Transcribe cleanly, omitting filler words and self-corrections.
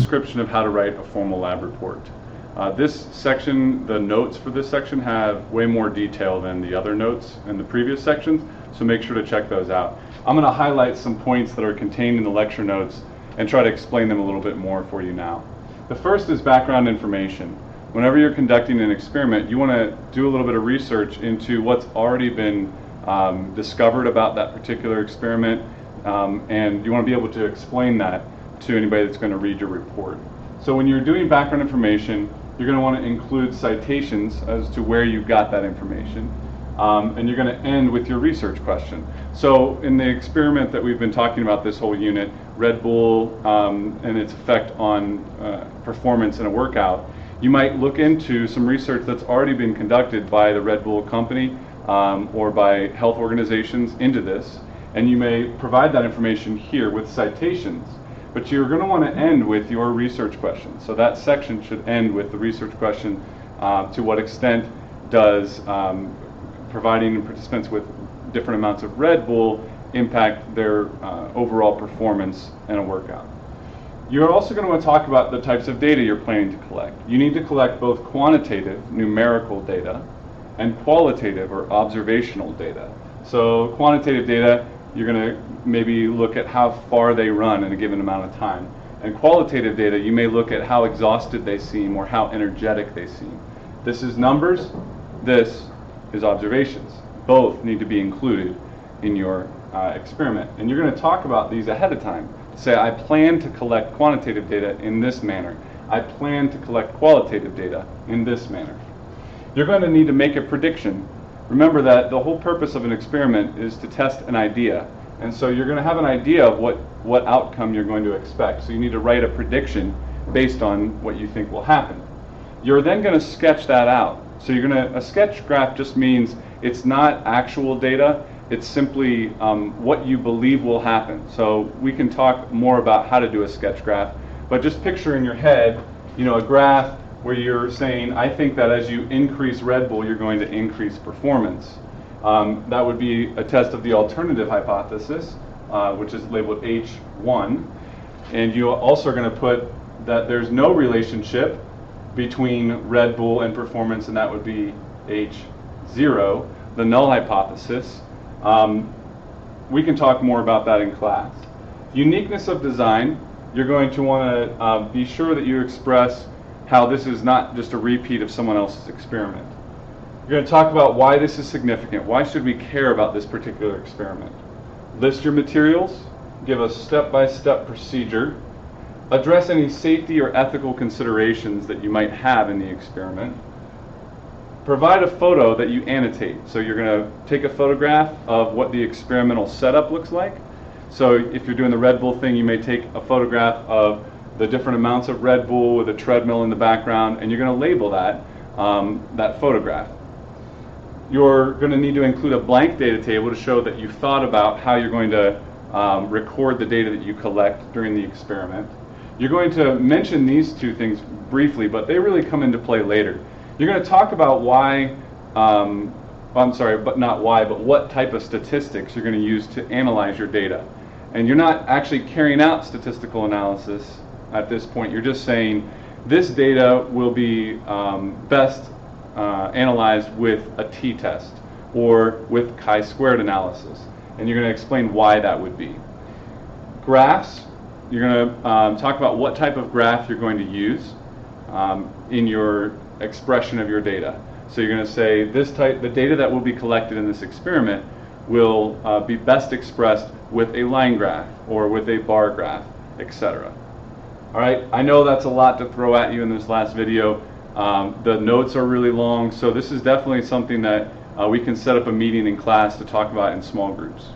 description of how to write a formal lab report. This section, the notes for this section have way more detail than the other notes in the previous sections, so make sure to check those out. I'm going to highlight some points that are contained in the lecture notes and try to explain them a little bit more for you now. The first is background information. Whenever you're conducting an experiment, you want to do a little bit of research into what's already been discovered about that particular experiment, and you want to be able to explain that to anybody that's going to read your report. So when you're doing background information, you're going to want to include citations as to where you got that information, and you're going to end with your research question. So in the experiment that we've been talking about this whole unit, Red Bull and its effect on performance in a workout, you might look into some research that's already been conducted by the Red Bull company or by health organizations into this, and you may provide that information here with citations. But you're going to want to end with your research question. So that section should end with the research question: to what extent does providing participants with different amounts of Red Bull impact their overall performance in a workout? You're also going to want to talk about the types of data you're planning to collect. You need to collect both quantitative, numerical data, and qualitative or observational data. So quantitative data, you're going to maybe look at how far they run in a given amount of time. And qualitative data, you may look at how exhausted they seem or how energetic they seem. This is numbers, this is observations. Both need to be included in your experiment. And you're going to talk about these ahead of time. Say, I plan to collect quantitative data in this manner. I plan to collect qualitative data in this manner. You're going to need to make a prediction. Remember that the whole purpose of an experiment is to test an idea. And so you're going to have an idea of what outcome you're going to expect. So you need to write a prediction based on what you think will happen. You're then going to sketch that out. So a sketch graph just means it's not actual data, it's simply what you believe will happen. So we can talk more about how to do a sketch graph, but just picture in your head, a graph where you're saying, I think that as you increase Red Bull, you're going to increase performance. That would be a test of the alternative hypothesis, which is labeled H1. And you also are going to put that there's no relationship between Red Bull and performance, and that would be H0, the null hypothesis. We can talk more about that in class. Uniqueness of design, you're going to want to be sure that you express how this is not just a repeat of someone else's experiment. You're going to talk about why this is significant. Why should we care about this particular experiment? List your materials, give a step-by-step procedure, address any safety or ethical considerations that you might have in the experiment, provide a photo that you annotate. So you're going to take a photograph of what the experimental setup looks like. So if you're doing the Red Bull thing, you may take a photograph of the different amounts of Red Bull with a treadmill in the background, and you're going to label that photograph. You're going to need to include a blank data table to show that you've thought about how you're going to record the data that you collect during the experiment. You're going to mention these two things briefly, but they really come into play later. You're going to talk about what type of statistics you're going to use to analyze your data. And you're not actually carrying out statistical analysis at this point. You're just saying this data will be best analyzed with a t-test or with chi-squared analysis. And you're going to explain why that would be. Graphs, you're going to talk about what type of graph you're going to use in your expression of your data. So you're going to say the data that will be collected in this experiment will be best expressed with a line graph or with a bar graph, etc. All right, I know that's a lot to throw at you in this last video. The notes are really long, so this is definitely something that we can set up a meeting in class to talk about in small groups.